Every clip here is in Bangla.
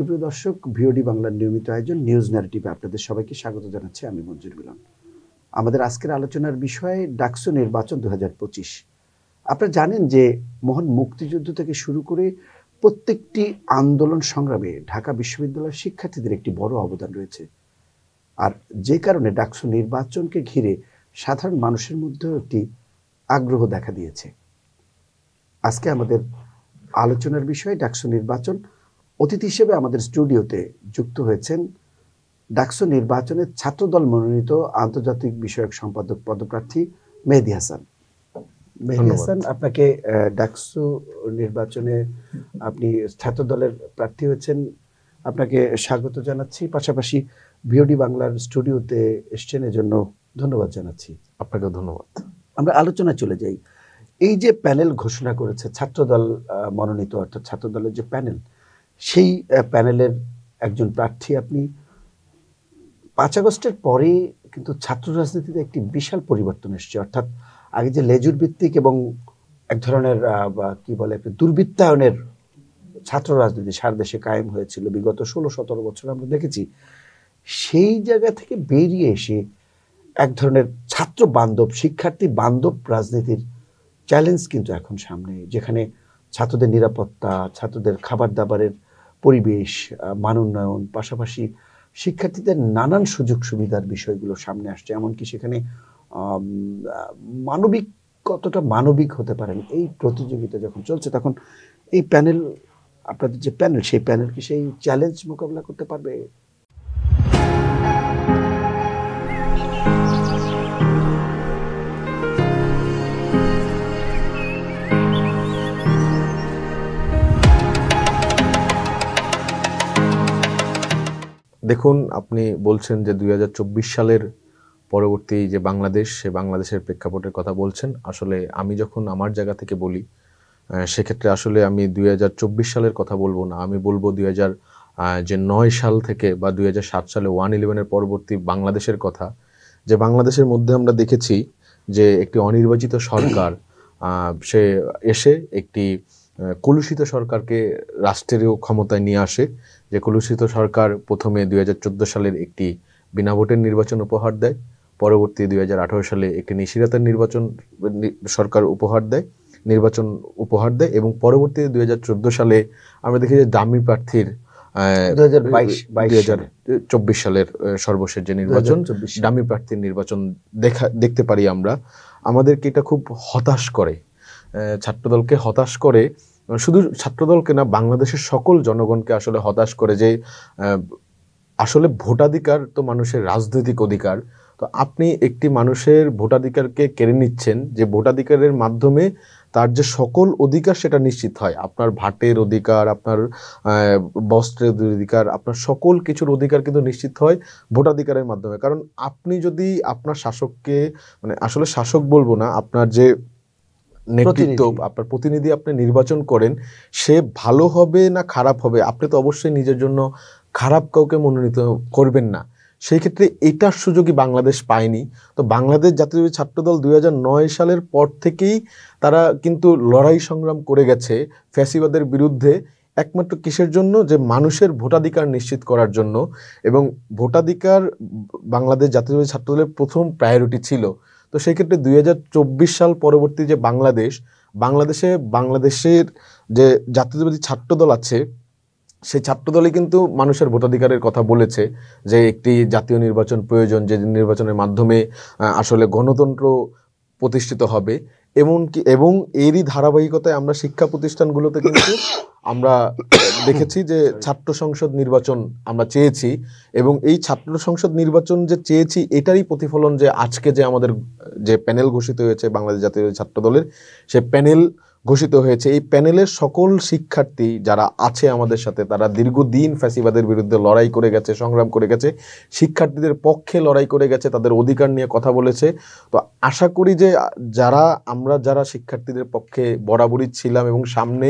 সুপ্রিয় দর্শক, ভিওডি বাংলার নিয়মিত আয়োজন নিউজ ন্যারেটিভে আপনাদের সবাইকে স্বাগত জানাচ্ছি। আমি মঞ্জুর মিলন। আমাদের আজকের আলোচনার বিষয় ডাকসু নির্বাচন 2025। আপনারা জানেন যে মহান মুক্তিযুদ্ধ থেকে শুরু করে প্রত্যেকটি আন্দোলন সংগ্রামে ঢাকা বিশ্ববিদ্যালয়ের শিক্ষার্থীদের একটি বড় অবদান রয়েছে। আর যে কারণে ডাকসু নির্বাচনকে ঘিরে সাধারণ মানুষের মধ্যেও একটি আগ্রহ দেখা দিয়েছে। আজকে আমাদের আলোচনার বিষয় ডাকসু নির্বাচন। অতিথি হিসেবে আমাদের স্টুডিওতে যুক্ত হয়েছেন ডাকসু নির্বাচনের ছাত্রদল মনোনীত আন্তর্জাতিক বিষয়ক সম্পাদক পদপ্রার্থী মেহেদী হাসান। মেহেদী হাসান, আপনাকে ডাকসু নির্বাচনে আপনি ছাত্রদলের প্রার্থী হয়েছেন, আপনাকে স্বাগত জানাচ্ছি। পাশাপাশি ভিওডি বাংলার স্টুডিওতে এসছেন, এজন্য ধন্যবাদ জানাচ্ছি। আপনাকে ধন্যবাদ। আমরা আলোচনা চলে যাই। এই যে প্যানেল ঘোষণা করেছে ছাত্রদল মনোনীত, অর্থাৎ ছাত্রদলের যে প্যানেল, সেই প্যানেলের একজন প্রার্থী আপনি। 5 আগস্টের পরে কিন্তু ছাত্র রাজনীতিতে একটি বিশাল পরিবর্তন এসেছে। অর্থাৎ আগে যে লেজুর ভিত্তিক এবং এক ধরনের কি বলে দুর্বৃত্তায়নের ছাত্র রাজনীতি সারা দেশে কায়েম হয়েছিল বিগত 16-17 বছর আমরা দেখেছি, সেই জায়গা থেকে বেরিয়ে এসে এক ধরনের ছাত্র বান্ধব, শিক্ষার্থী বান্ধব রাজনীতির চ্যালেঞ্জ কিন্তু এখন সামনে, যেখানে ছাত্রদের নিরাপত্তা, ছাত্রদের খাবার দাবারের পরিবেশ, মান উন্নয়ন, পাশাপাশি শিক্ষার্থীদের নানান সুযোগ সুবিধার বিষয়গুলো সামনে আসছে। এমনকি সেখানে মানবিক, কতটা মানবিক হতে পারেন এই প্রতিযোগিতা যখন চলছে, তখন এই প্যানেল, আপনাদের যে প্যানেল, সেই প্যানেল কি সেই চ্যালেঞ্জ মোকাবিলা করতে পারবে? দেখুন, আপনি বলছেন যে 2024 সালের পরবর্তী যে বাংলাদেশ, সে বাংলাদেশের প্রেক্ষাপটের কথা বলছেন। আসলে আমি যখন আমার জায়গা থেকে বলি, সেক্ষেত্রে আসলে আমি 2024 সালের কথা বলবো না, আমি বলবো 2009 সাল থেকে বা 2007 সালে 1/11-এর পরবর্তী বাংলাদেশের কথা। যে বাংলাদেশের মধ্যে আমরা দেখেছি যে একটি অনির্বাচিত সরকার সে এসে একটি কলুষিত সরকারকে রাষ্ট্রেরও ক্ষমতায় নিয়ে আসে। যে কলুষিত সরকার প্রথমে 2014 সালের একটি বিনা ভোটের নির্বাচন উপহার দেয়, পরবর্তী 2018 সালে একটি নিশিরাতের সরকার নির্বাচন উপহার দেয় এবং পরবর্তী 2014 সালে আমরা দেখি যে ডামি প্রার্থীর 2024 সালের সর্বশেষ যে নির্বাচন, ডামি প্রার্থীর নির্বাচন দেখতে পারি আমরা। আমাদেরকে এটা খুব হতাশ করে, ছাত্রদলকে হতাশ করে, শুধু ছাত্রদলকে না, বাংলাদেশের সকল জনগণকে আসলে হতাশ করে। যে আসলে ভোটাধিকার তো মানুষের রাজনৈতিক অধিকার, তো আপনি একটি মানুষের ভোটাধিকারকে কেড়ে নিচ্ছেন, যে ভোটাধিকারের মাধ্যমে তার যে সকল অধিকার সেটা নিশ্চিত হয়। আপনার ভাটের অধিকার, আপনার বস্ত্রের অধিকার, আপনার সকল কিছুর অধিকার কিন্তু নিশ্চিত হয় ভোটাধিকারের মাধ্যমে। কারণ আপনি যদি আপনার শাসককে, মানে আসলে শাসক বলবো না, আপনার যে নেতৃত্ব, আপনার প্রতিনিধি আপনি নির্বাচন করেন, সে ভালো হবে না খারাপ হবে, আপনি তো অবশ্যই নিজের জন্য খারাপ কাউকে মনোনীত করবেন না। সেই ক্ষেত্রে এটার সুযোগই বাংলাদেশ পায়নি। তো বাংলাদেশ জাতীয় ছাত্রদল 2009 সালের পর থেকেই তারা কিন্তু লড়াই সংগ্রাম করে গেছে ফ্যাসিবাদের বিরুদ্ধে, একমাত্র কিসের জন্য? যে মানুষের ভোটাধিকার নিশ্চিত করার জন্য। এবং ভোটাধিকার বাংলাদেশ জাতীয় ছাত্রদলের প্রথম প্রায়োরিটি ছিল। তো সেই ক্ষেত্রে 2024 সাল পরবর্তী যে বাংলাদেশের যে জাতীয়তাবাদী ছাত্রদল আছে, সেই ছাত্রদলই কিন্তু মানুষের ভোটাধিকারের কথা বলেছে, যে একটি জাতীয় নির্বাচন প্রয়োজন, যে নির্বাচনের মাধ্যমে আসলে গণতন্ত্র প্রতিষ্ঠিত হবে। এবং এরই ধারাবাহিকতায় আমরা শিক্ষা প্রতিষ্ঠানগুলোতে কিন্তু আমরা দেখেছি যে ছাত্র সংসদ নির্বাচন আমরা চেয়েছি, এবং এই ছাত্র সংসদ নির্বাচন যে চেয়েছি এটারই প্রতিফলন যে আজকে যে আমাদের যে প্যানেল ঘোষিত হয়েছে বাংলাদেশ জাতীয় ছাত্রদলের, সে প্যানেল ঘোষিত হয়েছে। এই প্যানেলের সকল শিক্ষার্থী যারা আছে আমাদের সাথে, তারা দীর্ঘদিন ফ্যাসিবাদের বিরুদ্ধে লড়াই করে গেছে, সংগ্রাম করে গেছে, শিক্ষার্থীদের পক্ষে লড়াই করে গেছে, তাদের অধিকার নিয়ে কথা বলেছে। তো আশা করি যে যারা শিক্ষার্থীদের পক্ষে বরাবরই ছিলাম এবং সামনে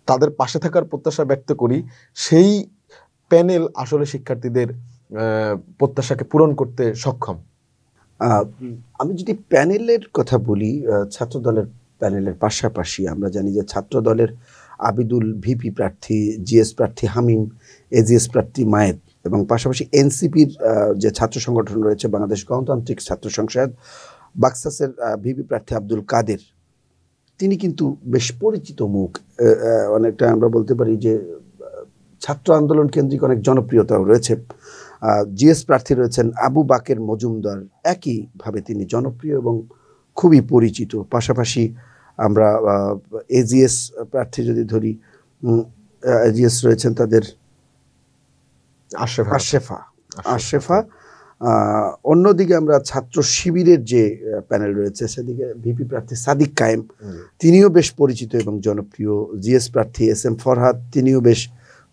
তাদের পাশে থাকার প্রত্যাশা ব্যক্ত করি, সেই প্যানেল আসলে শিক্ষার্থীদের প্রত্যাশাকে পূরণ করতে সক্ষম। আমি যদি প্যানেলের কথা বলি, ছাত্রদলের প্যানেলের পাশাপাশি আমরা জানি যে ছাত্রদলের আবিদুল ভিপি প্রার্থী, জিএস প্রার্থী হামিম, এজিএস প্রার্থী মায়েদ এবং পাশাপাশি এনসিপির যে ছাত্র সংগঠন রয়েছে বাংলাদেশ গণতান্ত্রিক ছাত্র সংসদ, বাক্সাসের ভিপি প্রার্থী আব্দুল কাদের, তিনি কিন্তু বেশ পরিচিত মুখ। অনেকটা আমরা বলতে পারি যে ছাত্র আন্দোলন কেন্দ্রিক অনেক জনপ্রিয়তাও রয়েছে। জিএস প্রার্থী রয়েছেন আবু বাকের মজুমদার, একইভাবে তিনি জনপ্রিয় এবং খুবই পরিচিত। পাশাপাশি আমরা এজিএস প্রার্থী যদি ধরি, এজিএস রয়েছেন তাদের আশরেফা। অন্যদিকে আমরা ছাত্র শিবিরের যে প্যানেল রয়েছে সেদিকে ভিপি প্রার্থী সাদিক কায়েম, তিনিও বেশ পরিচিত এবং জনপ্রিয়। জিএস প্রার্থী এস এম ফরহাদ, তিনিও বেশ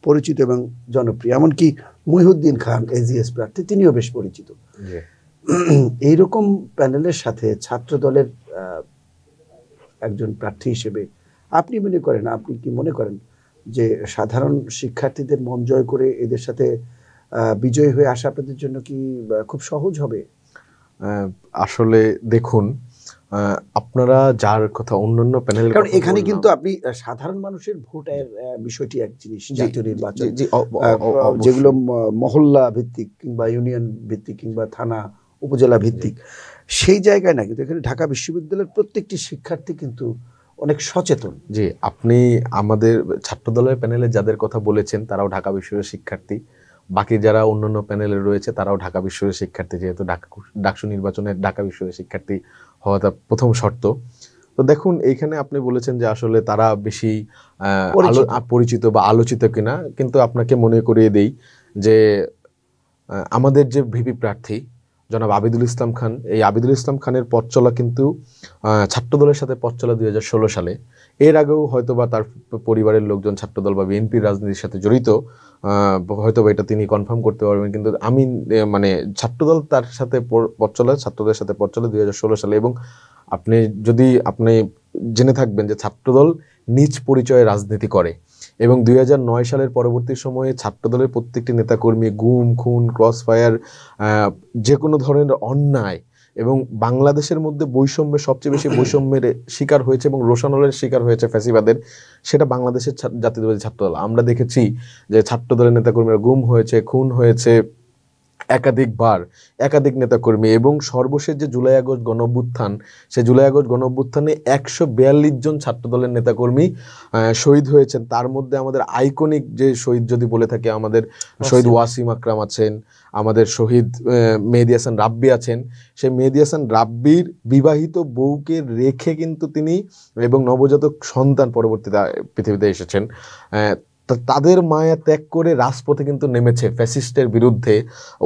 পরিচিত এবং জনপ্রিয়। এমনকি মহিউদ্দিন খান এজিএস প্রার্থী, তিনিও বেশ পরিচিত। এইরকম প্যানেলের সাথে ছাত্র দলের একজন প্রার্থী হিসেবে আপনি কি মনে করেন যে সাধারণ শিক্ষার্থীদের মন জয় করে এদের সাথে বিজয়ী হয়ে আসা আপনাদের জন্য কি খুব সহজ হবে? আসলে দেখুন, আপনারা যার কথা অন্যান্য প্যানেল, কারণ এখানে কিন্তু আপনি সাধারণ মানুষের ভোটের বিষয়টি এক জিনিস, জাতীয় নির্বাচন যেগুলো মহল্লা ভিত্তিক কিংবা ইউনিয়ন ভিত্তিক কিংবা থানা উপজেলা ভিত্তিক, সেই জায়গায় না, কিন্তু এখানে ঢাকা বিশ্ববিদ্যালয়ের প্রত্যেকটি শিক্ষার্থী কিন্তু অনেক সচেতন। জি, আপনি আমাদের ছাত্র দলের প্যানেলে যাদের কথা বলেছেন তারাও ঢাকা বিশ্ববিদ্যালয়ের শিক্ষার্থী, বাকি যারা অন্যান্য প্যানেলে রয়েছে তারাও ঢাকা বিশ্ববিদ্যালয়ের শিক্ষার্থী, যেহেতু ডাকসু নির্বাচনে ঢাকা বিশ্ববিদ্যালয়ের শিক্ষার্থী হওয়াটা প্রথম শর্ত। তো দেখুন, এইখানে আপনি বলেছেন যে আসলে তারা বেশি পরিচিত বা আলোচিত কিনা, কিন্তু আপনাকে মনে করিয়ে দেই যে আমাদের যে ভিপি প্রার্থী জনাব আবিদুল ইসলাম খান, এই আবিদুল ইসলাম খানের পথ চলা কিন্তু ছাত্রদলের সাথে পথ চলা 2016 সালে। এর আগেও হয়তোবা তার পরিবারের লোকজন ছাত্রদল বা বিএনপির রাজনীতির সাথে জড়িত, হয়তোবা এটা তিনি কনফার্ম করতে পারবেন, কিন্তু আমি ছাত্রদল তার সাথে পথ চলা, ছাত্রদের সাথে পথ চলা 2016 সালে। এবং আপনি জেনে থাকবেন যে ছাত্রদল নিজ পরিচয়ে রাজনীতি করে এবং 2009 সালের পরবর্তী সময়ে ছাত্রদলের প্রত্যেকটি নেতাকর্মী গুম, খুন, ক্রস ফায়ার, যে কোনো ধরনের অন্যায় এবং বাংলাদেশের মধ্যে বৈষম্যের সবচেয়ে বেশি বৈষম্যের শিকার হয়েছে এবং রোশানলের শিকার হয়েছে ফ্যাসিবাদের, সেটা বাংলাদেশের জাতীয়তাবাদী ছাত্রদল। আমরা দেখেছি যে ছাত্রদলের নেতাকর্মীরা গুম হয়েছে, খুন হয়েছে একাধিক নেতাকর্মী, এবং সর্বশেষ যে জুলাই আগস্ট গণঅভ্যুত্থান, সেই জুলাই আগস্ট গণঅভ্যুত্থানে 142 জন ছাত্রদলের নেতাকর্মী শহীদ হয়েছেন। তার মধ্যে আমাদের আইকনিক যে শহীদ যদি বলে থাকে, আমাদের শহীদ ওয়াসিম আকরাম আছেন, আমাদের শহীদ মেহেদী হাসান রাব্বি আছেন। সেই মেহেদী হাসান রাব্বির বিবাহিত বউকে রেখে কিন্তু তিনি এবং নবজাতক সন্তান পরবর্তীতে পৃথিবীতে এসেছেন। তাদের মায়া ত্যাগ করে রাজপথে কিন্তু নেমেছে ফ্যাসিস্টের বিরুদ্ধে।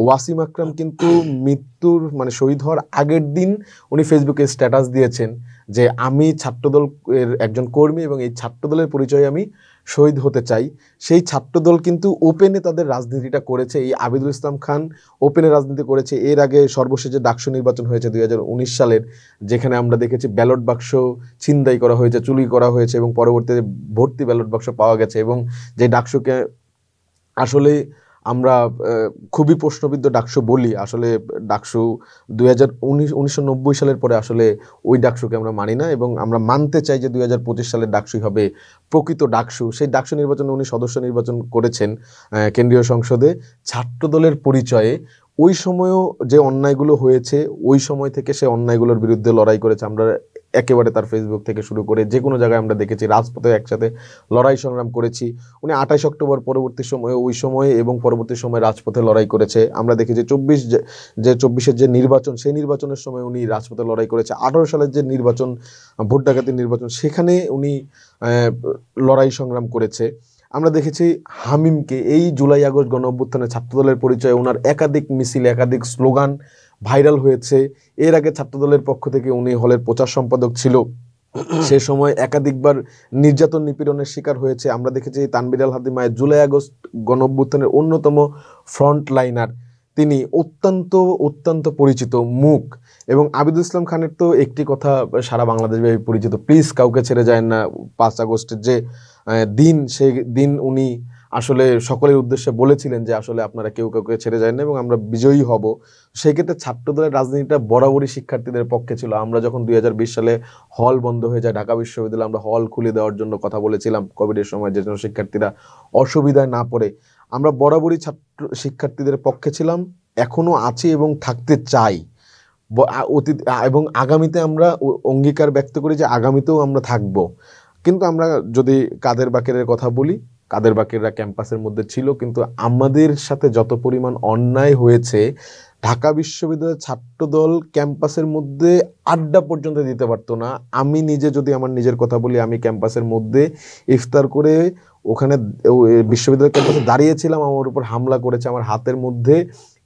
ওয়াসিম আকরাম কিন্তু মৃত্যুর শহীদ হওয়ার আগের দিন উনি ফেসবুকে স্ট্যাটাস দিয়েছেন যে আমি ছাত্রদলের একজন কর্মী এবং এই ছাত্রদলের পরিচয়ে আমি শহীদ হতে চাই। সেই ছাত্রদল কিন্তু ওপেনে তাদের রাজনীতিটা করেছে। এই আবিদুল ইসলাম খান ওপেনে রাজনীতি করেছে। এর আগে সর্বশেষ যে ডাকসু নির্বাচন হয়েছে 2019 সালের, যেখানে আমরা দেখেছি ব্যালট বাক্স ছিনতাই করা হয়েছে, চুরি করা হয়েছে এবং পরবর্তীতে ভর্তি ব্যালট বাক্স পাওয়া গেছে, এবং যে ডাকসুকে আসলে আমরা খুবই প্রশ্নবিদ্ধ ডাকসু বলি। আসলে ডাকসু 1990 সালের পরে আসলে ওই ডাকসুকে আমরা মানি না এবং আমরা মানতে চাই যে 2025 সালের ডাকসুই হবে প্রকৃত ডাকসু। সেই ডাকসু নির্বাচনে উনি সদস্য নির্বাচন করেছেন কেন্দ্রীয় সংসদে ছাত্রদলের পরিচয়ে। ওই সময়ও যে অন্যায়গুলো হয়েছে, ওই সময় থেকে সে অন্যায়গুলোর বিরুদ্ধে লড়াই করেছে। আমরা একেবারে তার ফেসবুক থেকে শুরু করে যে কোনো জায়গায় আমরা দেখেছি রাজপথে একসাথে লড়াই সংগ্রাম করেছি। উনি 28 অক্টোবর পরবর্তী সময়ে, ওই সময়ে এবং পরবর্তী সময়ে রাজপথে লড়াই করেছে। আমরা দেখেছি 24-এর যে নির্বাচন, সেই নির্বাচনের সময় উনি রাজপথে লড়াই করেছে। 18 সালের যে নির্বাচন, ভোট ডাকাতির নির্বাচন, সেখানে উনি লড়াই সংগ্রাম করেছে। আমরা দেখেছি হামিমকে এই জুলাই আগস্ট গণ অভ্যুত্থানে ছাত্রদলের পরিচয়ে ওনার একাধিক মিছিল, একাধিক স্লোগান ভাইরাল হয়েছে। এর আগে ছাত্রদলের পক্ষ থেকে উনি হলের প্রচার সম্পাদক ছিল, সে সময় একাধিকবার নির্যাতন নিপীড়নের শিকার হয়েছে। আমরা দেখেছি তানভীর আল হাদি মায়ের জুলাই আগস্ট গণ অভ্যুত্থানের অন্যতম ফ্রন্ট লাইনার, তিনি অত্যন্ত পরিচিত মুখ। এবং আবিদুল ইসলাম খানের তো একটি কথা সারা বাংলাদেশব্যাপী পরিচিত, প্লিজ কাউকে ছেড়ে যায় না। 5 আগস্টের যে দিন, সেই দিন উনি আসলে সকলের উদ্দেশ্যে বলেছিলেন যে আসলে আপনারা কেউ কাউকে ছেড়ে যায় না এবং আমরা বিজয়ী হব। সেই ক্ষেত্রে ছাত্রদলের রাজনীতিটা বরাবরই শিক্ষার্থীদের পক্ষে ছিল। আমরা যখন 2020 সালে হল বন্ধ হয়ে যায় ঢাকা বিশ্ববিদ্যালয়ে, আমরা হল খুলে দেওয়ার জন্য কথা বলেছিলাম কোভিডের সময়, যে যেন শিক্ষার্থীরা অসুবিধায় না পড়ে। আমরা বরাবরই ছাত্র শিক্ষার্থীদের পক্ষে ছিলাম, এখনো আছি এবং থাকতে চাই। অতীত এবং আগামীতে আমরা অঙ্গীকার ব্যক্ত করি যে আগামীতেও আমরা থাকব। কিন্তু আমরা যদি কাদের বাকেরের কথা বলি, কাদের বাকেররা ক্যাম্পাসের মধ্যে ছিল, কিন্তু আমাদের সাথে যত পরিমাণ অন্যায় হয়েছে, ঢাকা বিশ্ববিদ্যালয়ের ছাত্রদল ক্যাম্পাসের মধ্যে আড্ডা পর্যন্ত দিতে পারতো না। আমি নিজে যদি আমার নিজের কথা বলি, আমি ক্যাম্পাসের মধ্যে ইফতার করে ওখানে বিশ্ববিদ্যালয় ক্যাম্পাসে দাঁড়িয়েছিলাম, আমার উপর হামলা করেছে। আমার হাতের মধ্যে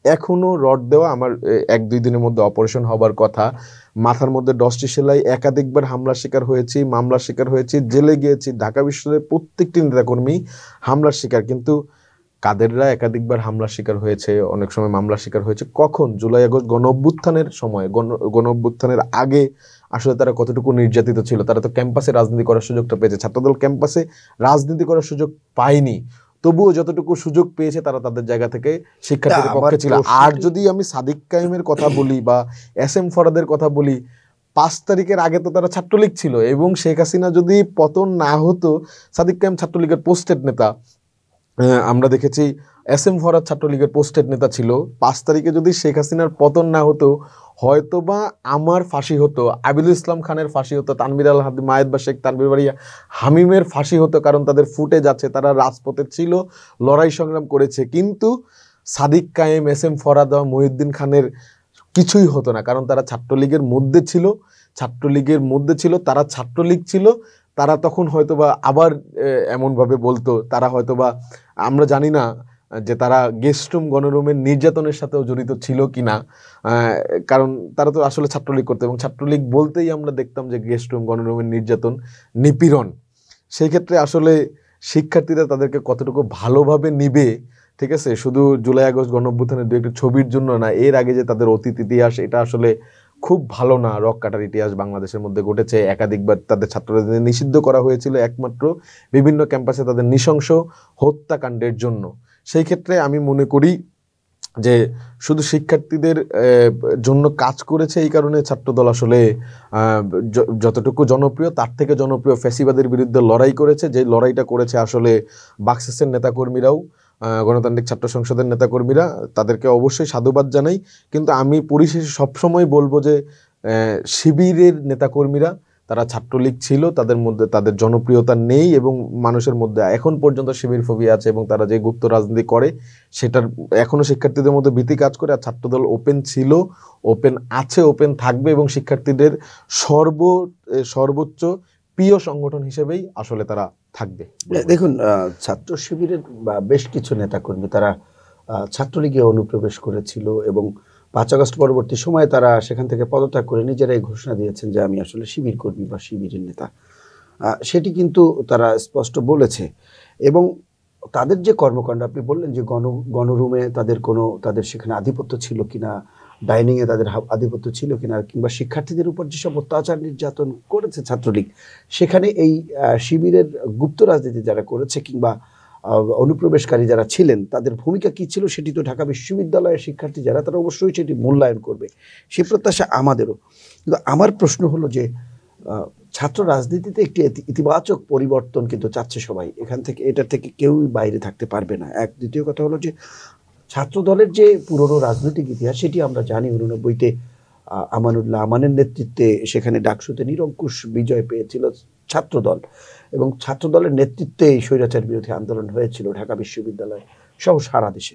এখনো রড দেওয়া, আমার 1-2 দিনের মধ্যে অপারেশন হবার কথা। মাথার মধ্যে 10টি সেলাই, একাধিকবার হামলার শিকার হয়েছি, মামলার শিকার হয়েছি, জেলে গিয়েছি। ঢাকা বিশ্ববিদ্যালয়ের প্রত্যেকটি নেতাকর্মী হামলার শিকার। কিন্তু কাদেররা একাধিকবার হামলার শিকার হয়েছে, অনেক সময় মামলার শিকার হয়েছে। কখন? জুলাই আগস্ট গণ অভ্যুত্থানের সময়, গণ অভ্যুত্থানের আগে আসলে তারা কতটুকু নির্যাতিত ছিল। তারা তো ক্যাম্পাসে রাজনীতি করার সুযোগটা পেয়েছে, ছাত্রদল ক্যাম্পাসে রাজনীতি করার সুযোগ পায়নি। তবুও যতটুকু সুযোগ পেয়েছে তারা তাদের জায়গা থেকে শিক্ষার্থীদের পক্ষে ছিল। আর যদি আমি সাদিক কায়েমের কথা বলি বা SM ফরাদের কথা বলি, 5 তারিখের আগে তো তারা ছাত্রলীগ ছিল, এবং শেখ হাসিনা যদি পতন না হতো, সাদিক কায়েম ছাত্রলীগের পোস্টেড নেতা। আমরা দেখেছি SM ফরাদ ছাত্রলীগের পোস্টেড নেতা ছিল। 5 তারিখে যদি শেখ হাসিনার পতন না হতো, হয়তোবা আমার ফাঁসি হতো, আবিদুল ইসলাম খানের ফাঁসি হতো, তানভীর আল মায়েদ বা শেখ তানভীর বাড়িয়া হামিমের ফাঁসি হতো, কারণ তাদের ফুটেজ আছে, তারা রাজপথে ছিল, লড়াই সংগ্রাম করেছে। কিন্তু সাদিক কায়েম, SM ফরাদ বা মহিউদ্দিন খানের কিছুই হতো না, কারণ তারা ছাত্রলীগের মধ্যে ছিল, তারা ছাত্রলীগ ছিল। তারা তখন হয়তোবা আবার এমনভাবে বলতো, তারা হয়তোবা, আমরা জানি না যে তারা গেস্ট রুম গণরুমের নির্যাতনের সাথেও জড়িত ছিল কিনা, কারণ তারা তো আসলে ছাত্রলীগ করতো, এবং ছাত্রলীগ বলতেই আমরা দেখতাম যে গেস্ট রুম গণরুমের নির্যাতন, নিপীড়ন। সেই ক্ষেত্রে আসলে শিক্ষার্থীরা তাদেরকে কতটুকু ভালোভাবে নিবে, ঠিক আছে, শুধু জুলাই আগস্ট গণ অভ্যুত্থানের 2-1টি ছবির জন্য না, এর আগে যে তাদের অতীত ইতিহাস, এটা আসলে খুব ভালো না। রক কাটার ইতিহাস বাংলাদেশের মধ্যে ঘটেছে, একাধিকবার তাদের ছাত্রদের নিষিদ্ধ করা হয়েছিল একমাত্র বিভিন্ন ক্যাম্পাসে তাদের নৃশংস হত্যাকাণ্ডের জন্য। সেই ক্ষেত্রে আমি মনে করি যে শুধু শিক্ষার্থীদের জন্য কাজ করেছে, এই কারণে ছাত্রদল আসলে যতটুকু জনপ্রিয়, তার থেকে জনপ্রিয় ফ্যাসিবাদের বিরুদ্ধে লড়াই করেছে। যে লড়াইটা করেছে আসলে বাকসেসের নেতাকর্মীরাও, গণতান্ত্রিক ছাত্র সংসদের নেতাকর্মীরা, তাদেরকে অবশ্যই সাধুবাদ জানাই। কিন্তু আমি পরিশেষে সবসময় বলবো যে শিবিরের নেতাকর্মীরা, তারা ছাত্রলীগ ছিল, তাদের মধ্যে তাদের জনপ্রিয়তা নেই, এবং মানুষের মধ্যে এখন পর্যন্ত শিবির ফোবিয়া আছে, এবং তারা যে গুপ্ত রাজনীতি করে সেটার এখনো শিক্ষার্থীদের মধ্যে ভীতি কাজ করে। আর ছাত্রদল ওপেন ছিল, ওপেন আছে, ওপেন থাকবে, এবং শিক্ষার্থীদের সর্বোচ্চ প্রিয় সংগঠন হিসেবেই আসলে তারা থাকবে। দেখুন, ছাত্র শিবিরের বেশ কিছু নেতাকর্মী তারা ছাত্রলীগে অনুপ্রবেশ করেছিল, এবং 5 আগস্ট পরবর্তী সময়ে তারা সেখান থেকে পদত্যাগ করে নিজেরাই ঘোষণা দিয়েছেন যে আমি আসলে শিবির কর্মী বা শিবিরের নেতা। সেটি কিন্তু তারা স্পষ্ট বলেছে। এবং তাদের যে কর্মকাণ্ড, আপনি বললেন যে গণরুমে তাদের সেখানে আধিপত্য ছিল কিনা, ডাইনিংয়ে তাদের আধিপত্য ছিল কিনা, কিংবা শিক্ষার্থীদের উপর যেসব অত্যাচার নির্যাতন করেছে ছাত্রলীগ, সেখানে এই শিবিরের গুপ্ত রাজনীতি যারা করেছে কিংবা অনুপ্রবেশকারী যারা ছিলেন তাদের ভূমিকা কী ছিল, সেটি তো ঢাকা বিশ্ববিদ্যালয়ের শিক্ষার্থী যারা, তারা অবশ্যই সেটি মূল্যায়ন করবে, সে প্রত্যাশা আমাদেরও। কিন্তু আমার প্রশ্ন হলো যে ছাত্র রাজনীতিতে একটি ইতিবাচক পরিবর্তন কিন্তু চাচ্ছে সবাই, এটা থেকে কেউই বাইরে থাকতে পারবে না। দ্বিতীয় কথা হলো যে ছাত্র দলের যে পুরনো রাজনৈতিক ইতিহাস, সেটি আমরা জানি। 89-তে আমানুল্লাহ আমানের নেতৃত্বে সেখানে ডাকসুতে নিরঙ্কুশ বিজয় পেয়েছিল ছাত্রদল, এবং ছাত্রদলের নেতৃত্বে এই স্বৈরাচার বিরোধী আন্দোলন হয়েছিল ঢাকা বিশ্ববিদ্যালয় সহ সারা দেশে।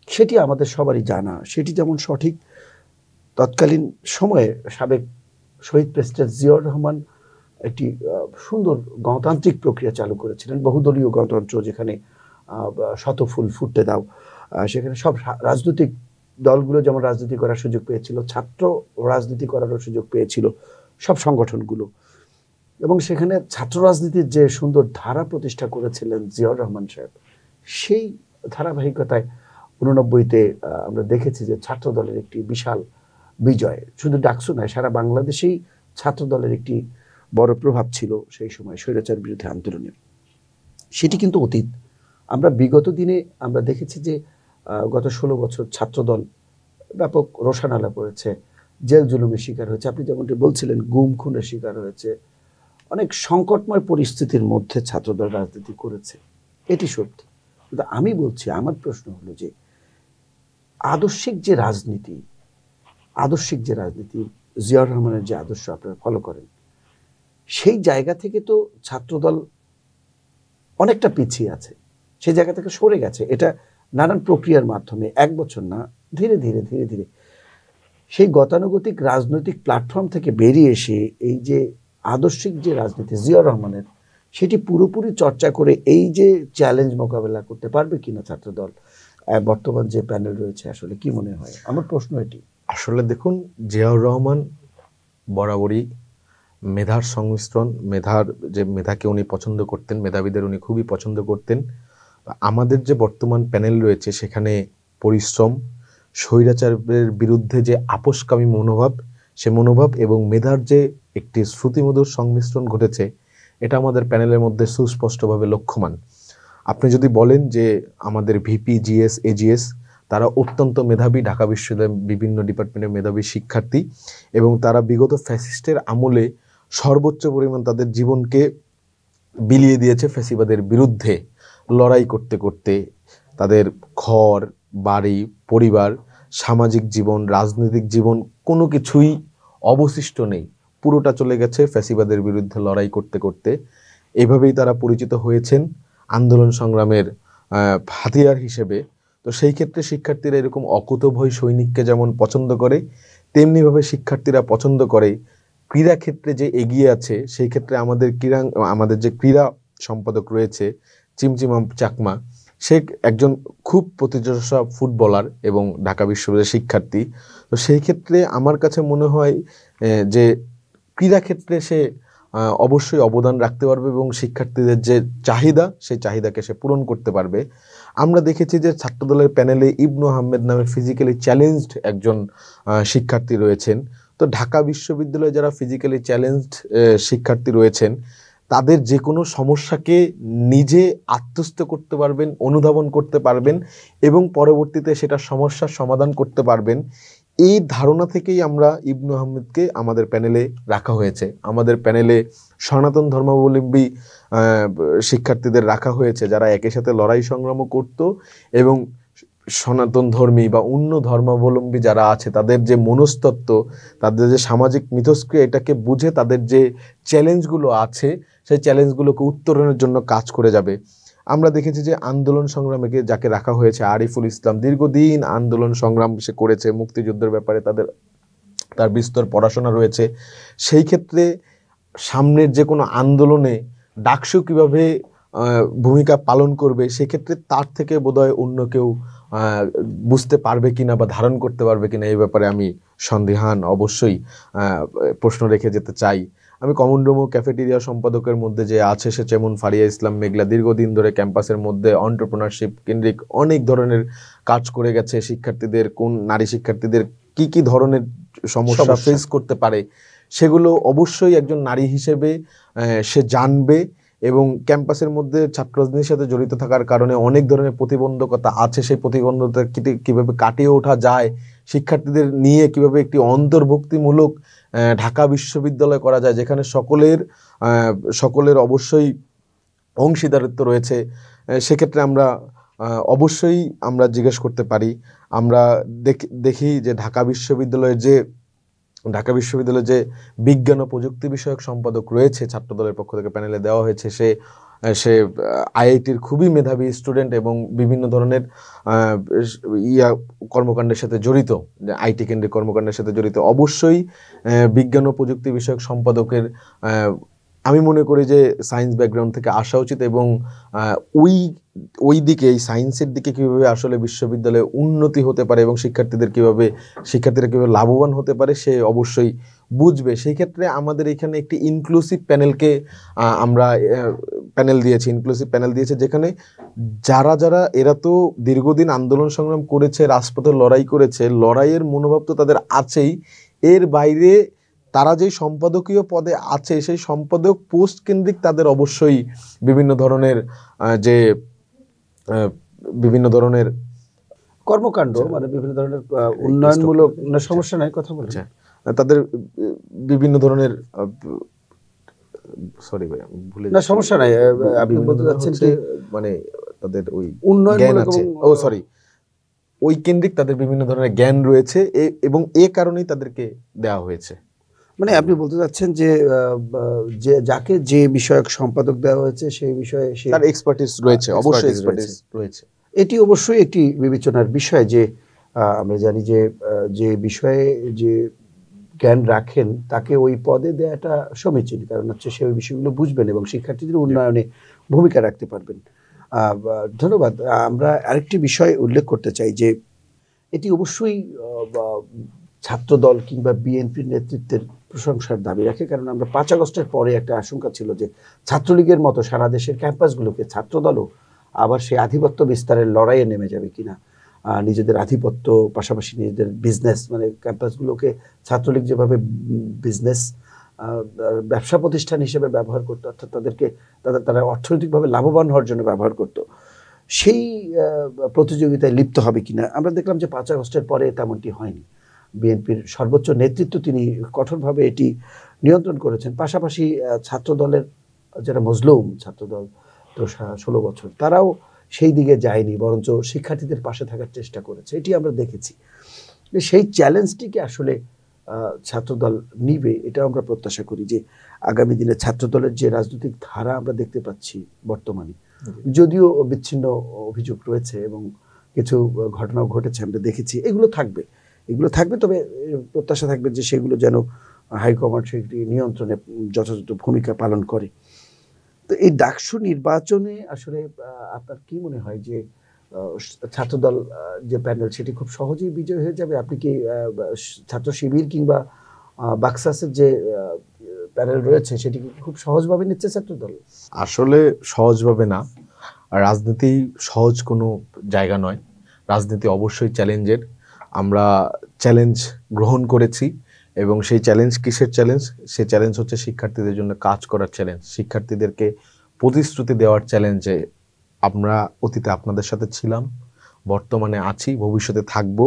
সেটি আমাদের সবারই জানা। সেটি যেমন সঠিক, তৎকালীন সময়ে সাবেক শহীদ প্রেসিডেন্ট জিয়াউর রহমান একটি সুন্দর গণতান্ত্রিক প্রক্রিয়া চালু করেছিলেন, বহুদলীয় গণতন্ত্র, যেখানে শতফুল ফুটতে দাও, সেখানে সব রাজনৈতিক দলগুলো যেমন রাজনীতি করার সুযোগ পেয়েছিল, ছাত্র রাজনীতি করারও সুযোগ পেয়েছিল সব সংগঠনগুলো। এবং সেখানে ছাত্র রাজনীতির যে সুন্দর ধারা প্রতিষ্ঠা করেছিলেন জিয়াউর রহমান সাহেব, সেই ধারাবাহিকতায় 89-তে আমরা দেখেছি যে ছাত্র দলের একটি বিশাল বিজয়, শুধু ডাকসু নয়, সারা বাংলাদেশেই ছাত্র দলের একটি বড় প্রভাব ছিল সেই সময় স্বৈরাচার বিরোধী আন্দোলনের। সেটি কিন্তু অতীত। আমরা বিগত দিনে আমরা দেখেছি যে গত 16 বছর ছাত্রদল ব্যাপক রোষানালা পড়েছে, জেল জুলুমের শিকার হয়েছে, আপনি যেমনটি বলছিলেন গুম খুনের শিকার হয়েছে, অনেক সংকটময় পরিস্থিতির মধ্যে ছাত্রদল রাজনীতি করেছে, এটি সত্যি। কিন্তু আমি বলছি, আমার প্রশ্ন হলো যে আদর্শিক যে রাজনীতি, জিয়াউর রহমানের যে আদর্শ আপনারা ফলো করেন, সেই জায়গা থেকে তো ছাত্রদল অনেকটা পিছিয়ে আছে, সেই জায়গা থেকে সরে গেছে। এটা নানান প্রক্রিয়ার মাধ্যমে, এক বছর না, ধীরে ধীরে ধীরে ধীরে সেই গতানুগতিক রাজনৈতিক প্ল্যাটফর্ম থেকে বেরিয়ে এসে এই যে আদর্শিক যে রাজনীতি জিয়াউর রহমানের, সেটি পুরোপুরি চর্চা করে এই যে চ্যালেঞ্জ মোকাবেলা করতে পারবে কিনা ছাত্রদল, বর্তমান যে প্যানেল রয়েছে, আসলে কি মনে হয়? আমার প্রশ্ন এটি। আসলে দেখুন, জিয়াউর রহমান বরাবরই মেধার সংমিশ্রণ, মেধাকে উনি পছন্দ করতেন, মেধাবীদের উনি খুবই পছন্দ করতেন। আমাদের যে বর্তমান প্যানেল রয়েছে সেখানে পরিশ্রম, স্বৈরাচারের বিরুদ্ধে যে আপোষকামী মনোভাব, সে মনোভাব এবং মেধার যে একটি শ্রুতিমধুর সংমিশ্রণ ঘটেছে, এটা আমাদের প্যানেলের মধ্যে সুস্পষ্টভাবে লক্ষ্যমান। আপনি যদি বলেন যে আমাদের ভিপি, জিএস, এজিএস তারা অত্যন্ত মেধাবী, ঢাকা বিশ্ববিদ্যালয়ের বিভিন্ন ডিপার্টমেন্টের মেধাবী শিক্ষার্থী, এবং তারা বিগত ফ্যাসিস্টের আমলে সর্বোচ্চ পরিমাণ তাদের জীবনকে বিলিয়ে দিয়েছে ফ্যাসিবাদের বিরুদ্ধে লড়াই করতে করতে। তাদের ঘর বাড়ি, পরিবার, সামাজিক জীবন, রাজনৈতিক জীবন কোনো কিছুই অবশিষ্ট নেই, পুরোটা চলে গেছে ফ্যাসিবাদের বিরুদ্ধে লড়াই করতে করতে। এভাবেই তারা পরিচিত হয়েছেন আন্দোলন সংগ্রামের হাতিয়ার হিসেবে। তো সেই ক্ষেত্রে শিক্ষার্থীরা এরকম অকুতোভয় সৈনিককে যেমন পছন্দ করে, তেমনিভাবে শিক্ষার্থীরা পছন্দ করে ক্রীড়া ক্ষেত্রে যে এগিয়ে আছে। সেই ক্ষেত্রে আমাদের যে ক্রীড়া সম্পাদক রয়েছে চিমচিমাম চাকমা, সে একজন খুব প্রতিযোগিতা ফুটবলার এবং ঢাকা বিশ্ববিদ্যালয়ের শিক্ষার্থী। তো সেই ক্ষেত্রে আমার কাছে মনে হয় যে ক্রীড়া ক্ষেত্রে সে অবশ্যই অবদান রাখতে পারবে এবং শিক্ষার্থীদের যে চাহিদা, সেই চাহিদাকে সে পূরণ করতে পারবে। আমরা দেখেছি যে ছাত্রদলের প্যানেলে ইবনু আহমেদ নামে ফিজিক্যালি চ্যালেঞ্জড একজন শিক্ষার্থী রয়েছেন। তো ঢাকা বিশ্ববিদ্যালয়ে যারা ফিজিক্যালি চ্যালেঞ্জড শিক্ষার্থী রয়েছেন, তাদের যে কোনো সমস্যাকে নিজে আত্মস্থ করতে পারবেন, অনুধাবন করতে পারবেন এবং পরবর্তীতে সেটা সমস্যার সমাধান করতে পারবেন। এই ধারণা থেকেই আমরা ইবনু আহমেদকে আমাদের প্যানেলে রাখা হয়েছে। আমাদের প্যানেলে সনাতন ধর্মাবলম্বী শিক্ষার্থীদের রাখা হয়েছে, যারা একই সাথে লড়াই সংগ্রামও করত এবং সনাতন ধর্মী বা অন্য ধর্মাবলম্বী যারা আছে তাদের যে মনস্তত্ত্ব, তাদের যে সামাজিক মিথস্ক্রিয়া, এটাকে বুঝে তাদের যে চ্যালেঞ্জগুলো আছে সেই চ্যালেঞ্জগুলোকে উত্তরণের জন্য কাজ করে যাবে। আমরা দেখেছি যে আন্দোলন সংগ্রামে যাকে রাখা হয়েছে আরিফুল ইসলাম, দীর্ঘদিন আন্দোলন সংগ্রাম সে করেছে, মুক্তিযুদ্ধের ব্যাপারে তার বিস্তর পড়াশোনা রয়েছে। সেই ক্ষেত্রে সামনের যে কোনো আন্দোলনে ডাকসু কীভাবে ভূমিকা পালন করবে, সেক্ষেত্রে তার থেকে বোধহয় অন্য কেউ বুঝতে পারবে কিনা বা ধারণ করতে পারবে কিনা, এই ব্যাপারে আমি সন্দিহান, অবশ্যই প্রশ্ন রেখে যেতে চাই। আমি কমন রুম ও ক্যাফেটেরিয়া সম্পাদকের মধ্যে যে আছে সে যেমন ফারিয়া ইসলাম মেঘলা দীর্ঘদিন ধরে ক্যাম্পাসের মধ্যে এন্টারপ্রেনারশিপ কেন্দ্রিক অনেক ধরনের কাজ করে গেছে। শিক্ষার্থীদের, কোন নারী শিক্ষার্থীদের কি ধরনের সমস্যা ফেস করতে পারে সেগুলো অবশ্যই একজন নারী হিসেবে সে জানবে এবং ক্যাম্পাসের মধ্যে ছাত্র রাজনীতির সাথে জড়িত থাকার কারণে অনেক ধরনের প্রতিবন্ধকতা আছে, সেই প্রতিবন্ধকতা কীভাবে কাটিয়ে ওঠা যায়, শিক্ষার্থীদের নিয়ে কিভাবে একটি অন্তর্ভুক্তিমূলক ঢাকা বিশ্ববিদ্যালয় করা যায় যেখানে সকলের অবশ্যই অংশীদারিত্ব রয়েছে, সেক্ষেত্রে আমরা অবশ্যই জিজ্ঞেস করতে পারি। আমরা দেখি যে ঢাকা বিশ্ববিদ্যালয়ের যে বিজ্ঞান ও প্রযুক্তি বিষয়ক সম্পাদক রয়েছে ছাত্রদলের পক্ষ থেকে প্যানেলে দেওয়া হয়েছে, সে আইআইটির খুবই মেধাবী স্টুডেন্ট এবং বিভিন্ন ধরনের কর্মকাণ্ডের সাথে জড়িত, আইটি কেন্দ্রিক কর্মকাণ্ডের সাথে জড়িত। অবশ্যই বিজ্ঞান ও প্রযুক্তি বিষয়ক সম্পাদকের আমি মনে করি যে সায়েন্স ব্যাকগ্রাউন্ড থেকে আসা উচিত এবং ওই দিকে, এই সায়েন্সের দিকে কীভাবে আসলে বিশ্ববিদ্যালয়ে উন্নতি হতে পারে এবং শিক্ষার্থীরা কীভাবে লাভবান হতে পারে সে অবশ্যই বুঝবে। সেই ক্ষেত্রে আমাদের এখানে একটি ইনক্লুসিভ আমরা প্যানেল দিয়েছি যেখানে যারা এরা তো দীর্ঘদিন আন্দোলন সংগ্রাম করেছে, রাজপথে লড়াই করেছে, লড়াইয়ের মনোভাব তো তাদের আছেই, এর বাইরে তারা যেই সম্পাদকীয় পদে আছে সেই সম্পাদক পোস্ট কেন্দ্রিক তাদের অবশ্যই বিভিন্ন ধরনের যে বিভিন্ন ধরনের কর্মকাণ্ড, মানে বিভিন্ন ধরনের উন্নয়নমূলক, সমস্যা নাই, কথা বলছেন, তাদের বিভিন্ন ধরনের সরি ভাই ভুলে না সমস্যা নাই, আপনি বলতে চাচ্ছেন কি মানে তাদের ওই উন্নয়নমূলক সরি ওই কেন্দ্রিক তাদের বিভিন্ন ধরনের জ্ঞান রয়েছে এবং এ কারণেই তাদেরকে দেওয়া হয়েছে। মানে আপনি বলতে চাচ্ছেন যে যে যাকে যে বিষয়ক সম্পাদক দেওয়া হয়েছে সেই বিষয়ে তার এক্সপার্টিস রয়েছে, অবশ্যই এক্সপার্টিস রয়েছে। এটি অবশ্যই একটি বিবেচনার বিষয় যে আমরা জানি যে যে বিষয়ে যে জ্ঞান রাখেন তাকে ওই পদে দেওয়াটা সমীচীন, কারণ হচ্ছে সে ওই বিষয়গুলো বুঝবেন এবং শিক্ষার্থীদের উন্নয়নে ভূমিকা রাখতে পারবেন। ধন্যবাদ। আমরা আরেকটি বিষয় উল্লেখ করতে চাই যে এটি অবশ্যই ছাত্রদল কিংবা বিএনপির নেতৃত্বের প্রশংসার দাবি রাখে, কারণ আমরা 5 আগস্টের পরে একটা আশঙ্কা ছিল যে ছাত্রলীগের মতো সারা দেশের ক্যাম্পাসগুলোকে ছাত্রদলও আবার সেই আধিপত্য বিস্তারের লড়াইয়ে নেমে যাবে কিনা, নিজেদের আধিপত্য পাশাপাশি নিজেদের বিজনেস, মানে ক্যাম্পাসগুলোকে ছাত্রলীগ যেভাবে বিজনেস ব্যবসা প্রতিষ্ঠান হিসেবে ব্যবহার করতো, অর্থাৎ তারা অর্থনৈতিকভাবে লাভবান হওয়ার জন্য ব্যবহার করতো, সেই প্রতিযোগিতায় লিপ্ত হবে কিনা। আমরা দেখলাম যে 5 আগস্টের পরে তেমনটি হয়নি। বিএনপির সর্বোচ্চ নেতৃত্ব তিনি কঠোরভাবে এটি নিয়ন্ত্রণ করেছেন। পাশাপাশি ছাত্রদলের যারা মজলুম ছাত্রদল তো 16 বছর, তারাও সেই দিকে যায়নি, বরঞ্চ শিক্ষার্থীদের পাশে থাকার চেষ্টা করেছে, এটি আমরা দেখেছি। সেই চ্যালেঞ্জটিকে আসলে ছাত্রদল নিবে, এটা আমরা প্রত্যাশা করি যে আগামী দিনে ছাত্রদলের যে রাজনৈতিক ধারা আমরা দেখতে পাচ্ছি বর্তমানে, যদিও বিচ্ছিন্ন অভিযোগ রয়েছে এবং কিছু ঘটনাও ঘটেছে আমরা দেখেছি, এগুলো থাকবে, তবে প্রত্যাশা থাকবে যে সেগুলো যেন হাইকমান্ড সেটি নিয়ন্ত্রণে যথাযথ ভূমিকা পালন করে। তো এই ডাকসু নির্বাচনে আসলে আপনার কি মনে হয় যে ছাত্রদল যে প্যানেল সেটি খুব সহজেই বিজয় হয়ে যাবে? আপনি কি ছাত্র শিবির কিংবা বাক্সাসের যে প্যানেল রয়েছে সেটি খুব সহজভাবে নিচ্ছে ছাত্রদল? আসলে সহজভাবে না, রাজনীতি সহজ কোনো জায়গা নয়, রাজনীতি অবশ্যই চ্যালেঞ্জের। আমরা চ্যালেঞ্জ গ্রহণ করেছি এবং সেই চ্যালেঞ্জ কিসের চ্যালেঞ্জ? সেই চ্যালেঞ্জ হচ্ছে শিক্ষার্থীদের জন্য কাজ করার চ্যালেঞ্জ, শিক্ষার্থীদেরকে প্রতিশ্রুতি দেওয়ার চ্যালেঞ্জে আমরা অতীতে আপনাদের সাথে ছিলাম, বর্তমানে আছি, ভবিষ্যতে থাকব।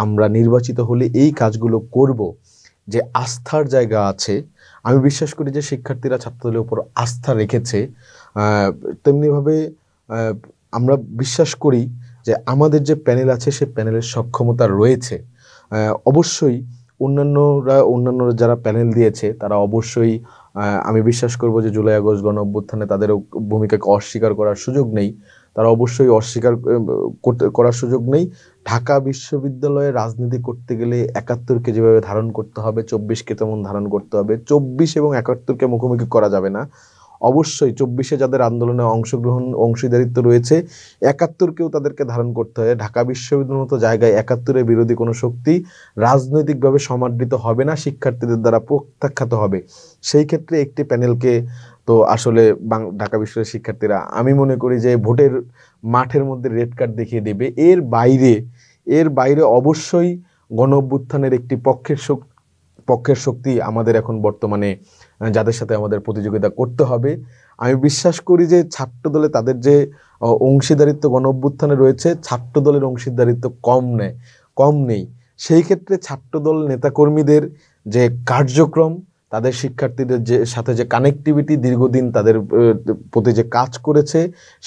আমরা নির্বাচিত হলে এই কাজগুলো করব। যে আস্থার জায়গা আছে, আমি বিশ্বাস করি যে শিক্ষার্থীরা ছাত্রদলের উপর আস্থা রেখেছে, তেমনিভাবে আমরা বিশ্বাস করি যে আমাদের যে প্যানেল আছে সে প্যানেলের সক্ষমতা রয়েছে। অবশ্যই অন্যান্যরা যারা প্যানেল দিয়েছে তারা অবশ্যই, আমি বিশ্বাস করব যে জুলাই আগস্ট গণ অভ্যুত্থানে তাদেরও ভূমিকাকে অস্বীকার করার সুযোগ নেই, তারা অবশ্যই অস্বীকার করার সুযোগ নেই। ঢাকা বিশ্ববিদ্যালয়ে রাজনীতি করতে গেলে 71কে যেভাবে ধারণ করতে হবে 24কে তেমন ধারণ করতে হবে। 24 এবং 71কে মুখোমুখি করা যাবে না। অবশ্যই 24-এ যাদের আন্দোলনে অংশীদারিত্ব রয়েছে 71কেও তাদেরকে ধারণ করতে হয়। ঢাকা বিশ্ববিদ্যালয়ের মতো জায়গায় 71-এর বিরোধী কোনো শক্তি রাজনৈতিকভাবে সমাদৃত হবে না, শিক্ষার্থীদের দ্বারা প্রত্যাখ্যাত হবে। সেই ক্ষেত্রে একটি প্যানেলকে তো আসলে ঢাকা বিশ্ববিদ্যালয়ের শিক্ষার্থীরা, আমি মনে করি যে ভোটের মাঠের মধ্যে রেড কার্ড দেখিয়ে দেবে। এর বাইরে অবশ্যই গণ অভ্যুত্থানের একটি পক্ষের শক্তি আমাদের এখন বর্তমানে যাদের সাথে আমাদের প্রতিযোগিতা করতে হবে। আমি বিশ্বাস করি যে ছাত্রদলে তাদের যে অংশীদারিত্ব গণ অভ্যুত্থানে রয়েছে, ছাত্রদলের অংশীদারিত্ব কম নেই। সেই ক্ষেত্রে ছাত্রদল নেতাকর্মীদের যে কার্যক্রম, তাদের শিক্ষার্থীদের যে সাথে যে কানেক্টিভিটি, দীর্ঘদিন তাদের প্রতি যে কাজ করেছে,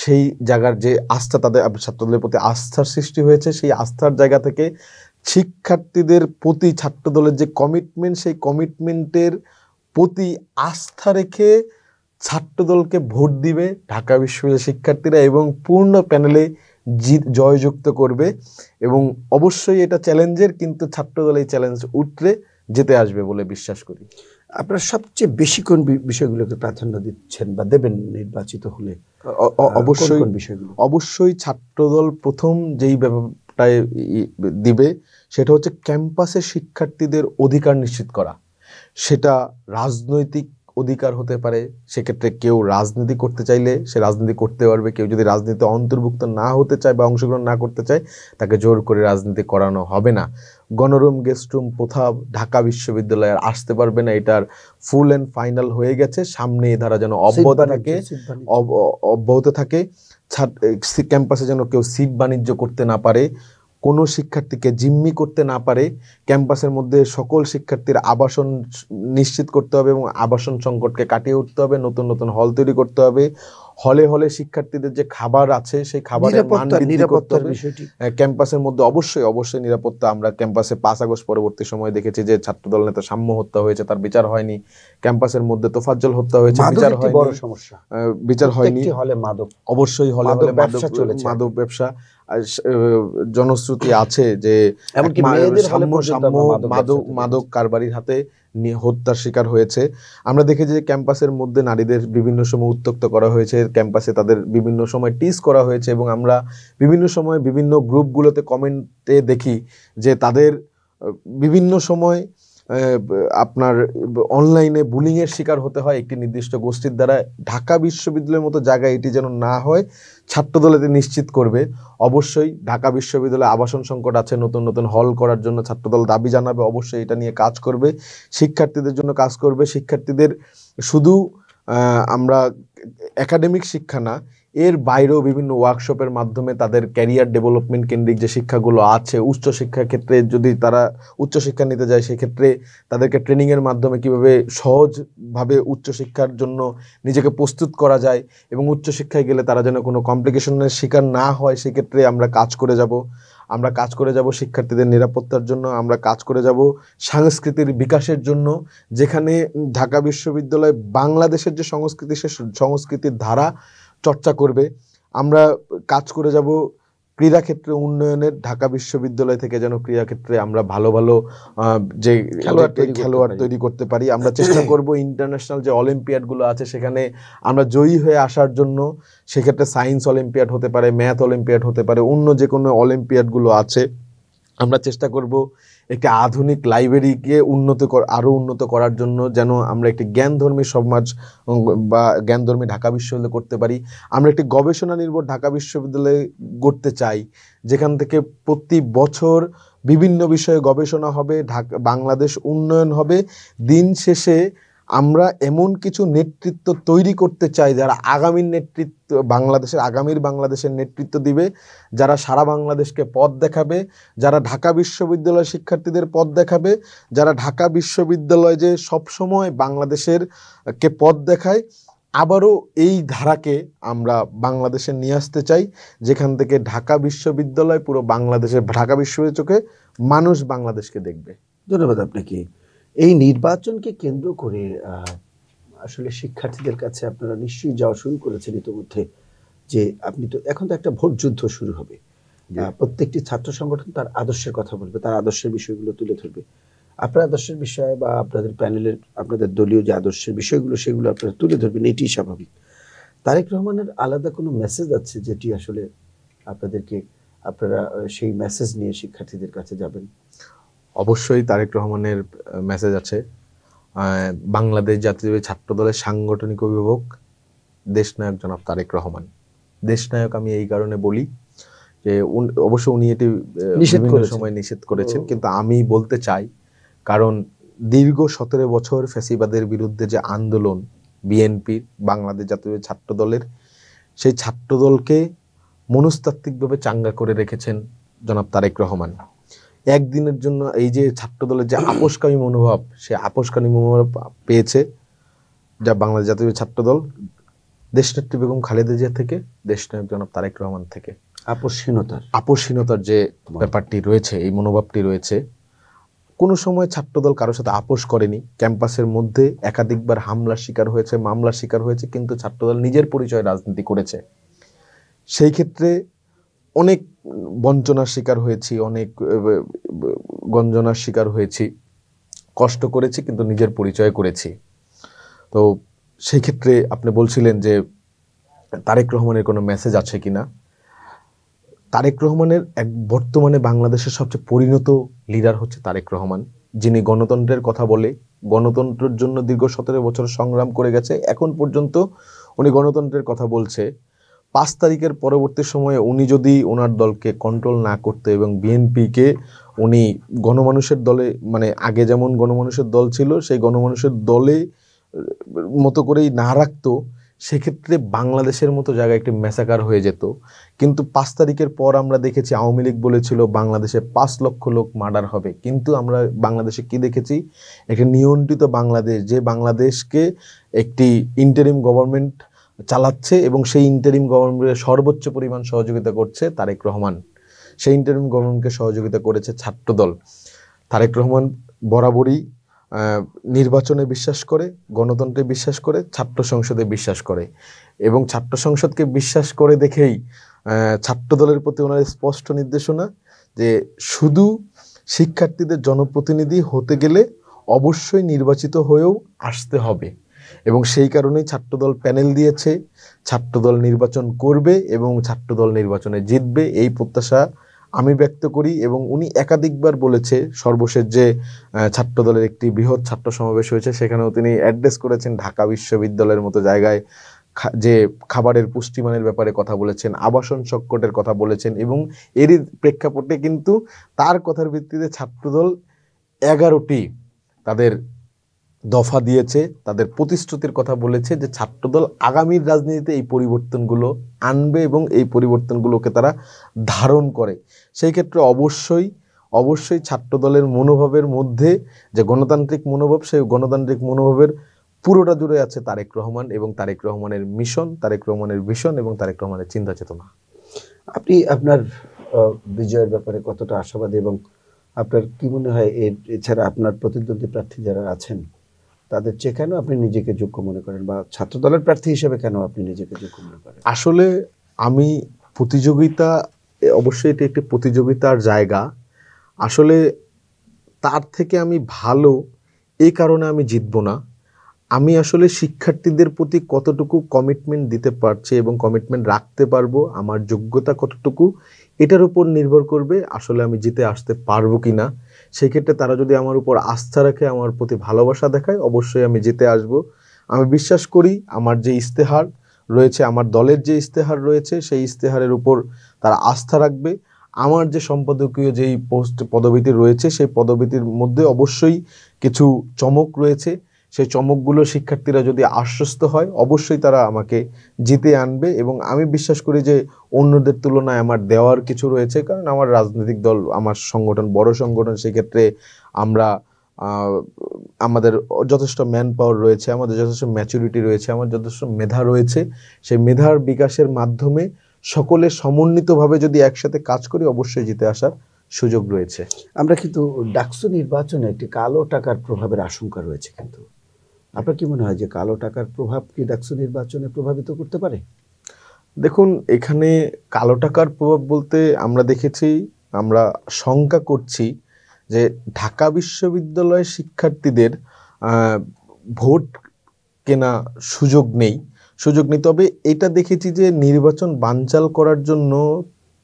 সেই জায়গার যে আস্থা, তাদের ছাত্রদলের প্রতি আস্থার সৃষ্টি হয়েছে, সেই আস্থার জায়গা থেকে শিক্ষার্থীদের প্রতি ছাত্রদলের যে কমিটমেন্ট, সেই কমিটমেন্টের প্রতি আস্থা রেখে ছাত্রদলকে ভোট দিবে ঢাকা বিশ্ববিদ্যালয়ের শিক্ষার্থীরা এবং পূর্ণ প্যানেলে জয়যুক্ত করবে। এবং অবশ্যই এটা চ্যালেঞ্জের, কিন্তু ছাত্রদল এই চ্যালেঞ্জ উঠরে যেতে আসবে বলে বিশ্বাস করি। আপনারা সবচেয়ে বেশি কোন বিষয়গুলোকে প্রাধান্য দিচ্ছেন বা দেবেন নির্বাচিত হলে? অবশ্যই ছাত্রদল প্রথম যেই ব্যাপারটায় দিবে সেটা হচ্ছে ক্যাম্পাসে শিক্ষার্থীদের অধিকার নিশ্চিত করা। সেটা রাজনৈতিক অধিকার হতে পারে, সেক্ষেত্রে কেউ রাজনীতি করতে চাইলে সে রাজনীতি করতে পারবে, কেউ যদি রাজনীতিতে অন্তর্ভুক্ত না হতে চায় বা অংশগ্রহণ না করতে চায় তাকে জোর করে রাজনীতি করানো হবে না। গণরুম গেস্টরুম প্রথা ঢাকা বিশ্ববিদ্যালয়ে আসতে পারবে না, এটার ফুল অ্যান্ড ফাইনাল হয়ে গেছে। সামনে এ ধারা যেন অব্যাহত থাকে। ক্যাম্পাসে যেন কেউ সিট বাণিজ্য করতে না পারে, কোনো শিক্ষার্থীকে জিম্মি করতে না পারে, ক্যাম্পাসের মধ্যে সকল শিক্ষার্থীর আবাসন নিশ্চিত করতে হবে এবং আবাসন সংকটকে কাটিয়ে উঠতে হবে, নতুন নতুন হল তৈরি করতে হবে, হলে হলে শিক্ষার্থীদের যে খাবার আছে সেই খাবারের মান বৃদ্ধি করতে হবে। ক্যাম্পাসের মধ্যে অবশ্যই অবশ্যই নিরাপত্তা। আমরা ক্যাম্পাসে 5 আগস্ট পরবর্তী সময়ে দেখেছি যে ছাত্রদল নেতা সাম্য হত্যা হয়েছে, তার বিচার হয়নি। ক্যাম্পাসের মধ্যে তোফাজ্জল হত্যা হয়েছে, বিচার হয়নি, বিচার হয়নি। অবশ্যই হলে হলে মাদক ব্যবসা, জনশ্রুতি আছে যে মাদক কারবারির হাতে হত্যার শিকার হয়েছে। আমরা দেখেছি যে ক্যাম্পাসের মধ্যে নারীদের বিভিন্ন সময় উত্ত্যক্ত করা হয়েছে, ক্যাম্পাসে তাদের বিভিন্ন সময় টিজ করা হয়েছে এবং আমরা বিভিন্ন সময় বিভিন্ন গ্রুপগুলোতে কমেন্টে দেখি যে তাদের বিভিন্ন সময় আপনার অনলাইনে বুলিংয়ের শিকার হতে হয় একটি নির্দিষ্ট গোষ্ঠীর দ্বারা। ঢাকা বিশ্ববিদ্যালয়ের মতো জায়গায় এটি যেন না হয় ছাত্রদল এতে নিশ্চিত করবে। অবশ্যই ঢাকা বিশ্ববিদ্যালয়ে আবাসন সংকট আছে, নতুন নতুন হল করার জন্য ছাত্রদল দাবি জানাবে, অবশ্যই এটা নিয়ে কাজ করবে, শিক্ষার্থীদের জন্য কাজ করবে। শিক্ষার্থীদের শুধু আমরা একাডেমিক শিক্ষা না, এর বাইরেও বিভিন্ন ওয়ার্কশপের মাধ্যমে তাদের ক্যারিয়ার ডেভেলপমেন্ট কেন্দ্রিক যে শিক্ষাগুলো আছে, উচ্চশিক্ষার ক্ষেত্রে যদি তারা উচ্চশিক্ষা নিতে যায় সেক্ষেত্রে তাদেরকে ট্রেনিংয়ের মাধ্যমে কীভাবে সহজভাবে উচ্চশিক্ষার জন্য নিজেকে প্রস্তুত করা যায় এবং উচ্চশিক্ষায় গেলে তারা যেন কোনো কমপ্লিকেশনের শিকার না হয়, সেক্ষেত্রে আমরা কাজ করে যাব। আমরা কাজ করে যাব শিক্ষার্থীদের নিরাপত্তার জন্য, আমরা কাজ করে যাব সংস্কৃতির বিকাশের জন্য, যেখানে ঢাকা বিশ্ববিদ্যালয় বাংলাদেশের যে সংস্কৃতি সে সংস্কৃতির ধারা চর্চা করবে। আমরা কাজ করে যাব ক্রীড়াক্ষেত্রে উন্নয়নের, ঢাকা বিশ্ববিদ্যালয় থেকে যেন ক্রীড়াক্ষেত্রে আমরা ভালো ভালো যে খেলোয়াড় তৈরি করতে পারি। আমরা চেষ্টা করব ইন্টারন্যাশনাল যে অলিম্পিয়াডগুলো আছে সেখানে আমরা জয়ী হয়ে আসার জন্য। সেক্ষেত্রে সায়েন্স অলিম্পিয়াড হতে পারে, ম্যাথ অলিম্পিয়াড হতে পারে, অন্য যে কোনো অলিম্পিয়াডগুলো আছে আমরা চেষ্টা করব একটি আধুনিক লাইব্রেরিকে আরও উন্নত করার জন্য, যেন আমরা একটি জ্ঞানধর্মী সমাজ বা জ্ঞানধর্মী ঢাকা বিশ্ববিদ্যালয় করতে পারি। আমরা একটি গবেষণা নির্ভর ঢাকা বিশ্ববিদ্যালয় গড়তে চাই, যেখান থেকে প্রতি বছর বিভিন্ন বিষয়ে গবেষণা হবে, বাংলাদেশ উন্নয়ন হবে। দিন শেষে আমরা এমন কিছু নেতৃত্ব তৈরি করতে চাই যারা আগামীর নেতৃত্ব আগামীর বাংলাদেশের নেতৃত্ব দিবে, যারা সারা বাংলাদেশকে পথ দেখাবে, যারা ঢাকা বিশ্ববিদ্যালয় শিক্ষার্থীদের পথ দেখাবে, যারা ঢাকা বিশ্ববিদ্যালয় যে সবসময় বাংলাদেশের কে পথ দেখায়। আবারও এই ধারাকে আমরা বাংলাদেশে নিয়ে আসতে চাই, যেখান থেকে ঢাকা বিশ্ববিদ্যালয় পুরো বাংলাদেশের, ঢাকা বিশ্ববিদ্যালয় চোখে মানুষ বাংলাদেশকে দেখবে। ধন্যবাদ আপনাকে। এই নির্বাচনকে কেন্দ্র করে আসলে শিক্ষার্থীদের কাছে আপনারা নিশ্চয়ই যাওয়া শুরু করেছেন ইতিমধ্যে, যে আপনি তো এখন তো একটা ভোট যুদ্ধ শুরু হবে, প্রত্যেকটি ছাত্র সংগঠন তার আদর্শের কথা বলবে, তার আদর্শের বিষয়গুলো তুলে ধরবে। আপনার আদর্শের বিষয় বা আপনাদের প্যানেলের আপনাদের দলীয় যে আদর্শের বিষয়গুলো সেগুলো আপনারা তুলে ধরবেন, এটি স্বাভাবিক। তারেক রহমানের আলাদা কোনো মেসেজ আছে যেটি আসলে আপনারা সেই মেসেজ নিয়ে শিক্ষার্থীদের কাছে যাবেন? অবশ্যই তারেক রহমানের মেসেজ আছে। বাংলাদেশ জাতীয় ছাত্রদলের সাংগঠনিক অভিভাবক দেশনায়ক জনাব তারেক রহমান। দেশনায়ক আমি এই কারণে বলি যে অবশ্য উনি এটি বিভিন্ন সময় নিষেধ করেছেন, কিন্তু আমি বলতে চাই কারণ দীর্ঘ 17 বছর ফ্যাসিবাদের বিরুদ্ধে যে আন্দোলন বিএনপির, বাংলাদেশ জাতীয় ছাত্রদলের, সেই ছাত্রদলকে মনস্তাত্ত্বিকভাবে চাঙ্গা করে রেখেছেন জনাব তারেক রহমান। একদিনের জন্য এই যে ছাত্রদলের যে আপোষকামী মনোভাব, সে আপোষকামী মনোভাব পেয়েছে যা বাংলাদেশ জাতীয় ছাত্রদল দেশনেত্রী বেগম খালেদা জিয়া থেকে, দেশনায়ক জনাব তারেক রহমান থেকে। আপোষহীনতার যে ব্যাপারটি রয়েছে, এই মনোভাবটি রয়েছে। কোনো সময় ছাত্রদল কারোর সাথে আপোষ করেনি, ক্যাম্পাসের মধ্যে একাধিকবার হামলার শিকার হয়েছে, মামলার শিকার হয়েছে, কিন্তু ছাত্রদল নিজের পরিচয়ে রাজনীতি করেছে। সেই ক্ষেত্রে অনেক বঞ্চনার শিকার হয়েছি, অনেক গঞ্জনার শিকার হয়েছি, কষ্ট করেছি, কিন্তু নিজের পরিচয় করেছি। তো সেই ক্ষেত্রে আপনি বলছিলেন যে তারেক রহমানের কোনো মেসেজ আছে কিনা। তারেক রহমানের বর্তমানে বাংলাদেশের সবচেয়ে পরিণত লিডার হচ্ছে তারেক রহমান, যিনি গণতন্ত্রের কথা বলে, গণতন্ত্রের জন্য দীর্ঘ 17 বছর সংগ্রাম করে গেছে। এখন পর্যন্ত উনি গণতন্ত্রের কথা বলছে। 5 তারিখের পরবর্তী সময়ে উনি যদি ওনার দলকে কন্ট্রোল না করতে এবং বিএনপিকে উনি গণমানুষের দলে, মানে আগে যেমন গণমানুষের দল ছিল সেই গণমানুষের দলে মতো করেই না রাখতো, সেক্ষেত্রে বাংলাদেশের মতো জায়গায় একটি ম্যাসাকার হয়ে যেত। কিন্তু 5 তারিখের পর আমরা দেখেছি আওয়ামী লীগ বলেছিল বাংলাদেশে 5 লক্ষ লোক মার্ডার হবে, কিন্তু আমরা বাংলাদেশে কি দেখেছি? একটি নিয়ন্ত্রিত বাংলাদেশ, যে বাংলাদেশকে একটি ইন্টারিম গভর্নমেন্ট চালাচ্ছে এবং সেই ইন্টারিম গভর্নমেন্টের সর্বোচ্চ পরিমাণ সহযোগিতা করছে তারেক রহমান। সেই ইন্টারিম গভর্নমেন্টকে সহযোগিতা করেছে ছাত্রদল। তারেক রহমান বরাবরই নির্বাচনে বিশ্বাস করে, গণতন্ত্রে বিশ্বাস করে, ছাত্র সংসদে বিশ্বাস করে এবং ছাত্র সংসদকে বিশ্বাস করে দেখেই ছাত্রদলের প্রতি ওনার স্পষ্ট নির্দেশনা যে শুধু শিক্ষার্থীদের জনপ্রতিনিধি হতে গেলে অবশ্যই নির্বাচিত হয়েও আসতে হবে এবং সেই কারণেই ছাত্রদল প্যানেল দিয়েছে, ছাত্রদল নির্বাচন করবে এবং ছাত্রদল নির্বাচনে জিতবে, এই প্রত্যাশা আমি ব্যক্ত করি। এবং উনি একাধিকবার বলেছে, সর্বশেষ যে ছাত্রদলের একটি বৃহৎ ছাত্র সমাবেশ হয়েছে সেখানেও তিনি অ্যাড্রেস করেছেন ঢাকা বিশ্ববিদ্যালয়ের মতো জায়গায় যে খাবারের পুষ্টিমানের ব্যাপারে কথা বলেছেন, আবাসন সংকটের কথা বলেছেন এবং এরই প্রেক্ষাপটে কিন্তু তার কথার ভিত্তিতে ছাত্রদল 11টি তাদের দফা দিয়েছে, তাদের প্রতিশ্রুতির কথা বলেছে যে ছাত্রদল আগামীর রাজনীতিতে এই পরিবর্তনগুলো আনবে এবং এই পরিবর্তনগুলোকে তারা ধারণ করে। সেই ক্ষেত্রে অবশ্যই ছাত্রদলের মনোভাবের মধ্যে যে গণতান্ত্রিক মনোভাব, সেই গণতান্ত্রিক মনোভাবের পুরোটা জুড়ে আছে তারেক রহমান এবং তারেক রহমানের মিশন, তারেক রহমানের ভিশন এবং তারেক রহমানের চিন্তা চেতনা। আপনি আপনার বিজয়ের ব্যাপারে কতটা আশাবাদী এবং আপনার কি মনে হয় এছাড়া আপনার প্রতিদ্বন্দ্বী প্রার্থী যারা আছেন তাদের চেয়ে কেন আপনি নিজেকে যোগ্য মনে করেন, বা ছাত্রদলের প্রার্থী হিসেবে কেন আপনি নিজেকে যোগ্য মনে করেন? আসলে আমি প্রতিযোগিতা, অবশ্যই এটি একটি প্রতিযোগিতার জায়গা, আসলে তার থেকে আমি ভালো এই কারণে আমি জিতব না। আমি আসলে শিক্ষার্থীদের প্রতি কতটুকু কমিটমেন্ট দিতে পারছি এবং কমিটমেন্ট রাখতে পারবো, আমার যোগ্যতা কতটুকু, এটার উপর নির্ভর করবে আসলে আমি জিতে আসতে পারবো কি না। সেক্ষেত্রে তারা যদি আমার উপর আস্থা রাখে, আমার প্রতি ভালোবাসা দেখায়, অবশ্যই আমি জিতে আসব। আমি বিশ্বাস করি আমার যে ইস্তেহার রয়েছে, আমার দলের যে ইস্তেহার রয়েছে, সেই ইস্তেহারের উপর তারা আস্থা রাখবে। আমার যে সম্পাদকীয় যেই পদবীটি রয়েছে, সেই পদবীটির মধ্যে অবশ্যই কিছু চমক রয়েছে। সেই চমকগুলো শিক্ষার্থীরা যদি আশ্বস্ত হয়, অবশ্যই তারা আমাকে জিতে আনবে এবং আমি বিশ্বাস করি যে অন্যদের তুলনায় আমার দেওয়ার কিছু রয়েছে, কারণ আমার রাজনৈতিক দল, আমার সংগঠন বড় সংগঠন, সেক্ষেত্রে আমরা আমাদের যথেষ্ট ম্যান পাওয়ার রয়েছে, আমাদের যথেষ্ট ম্যাচুরিটি রয়েছে, আমার যথেষ্ট মেধা রয়েছে। সেই মেধার বিকাশের মাধ্যমে সকলে সমন্বিতভাবে যদি একসাথে কাজ করি, অবশ্যই জিতে আসার সুযোগ রয়েছে। আমরা কিন্তু ডাকসু নির্বাচনে একটি কালো টাকার প্রভাবের আশঙ্কা রয়েছে, কিন্তু আপনার কি মনে হয় যে কালো টাকার প্রভাব কি ডাকসু নির্বাচনে প্রভাবিত করতে পারে? দেখুন, এখানে কালো টাকার প্রভাব বলতে আমরা দেখেছি, আমরা শঙ্কা করছি যে ঢাকা বিশ্ববিদ্যালয়ের শিক্ষার্থীদের ভোট কেনা সুযোগ নেই। তবে এটা দেখেছি যে নির্বাচন বানচাল করার জন্য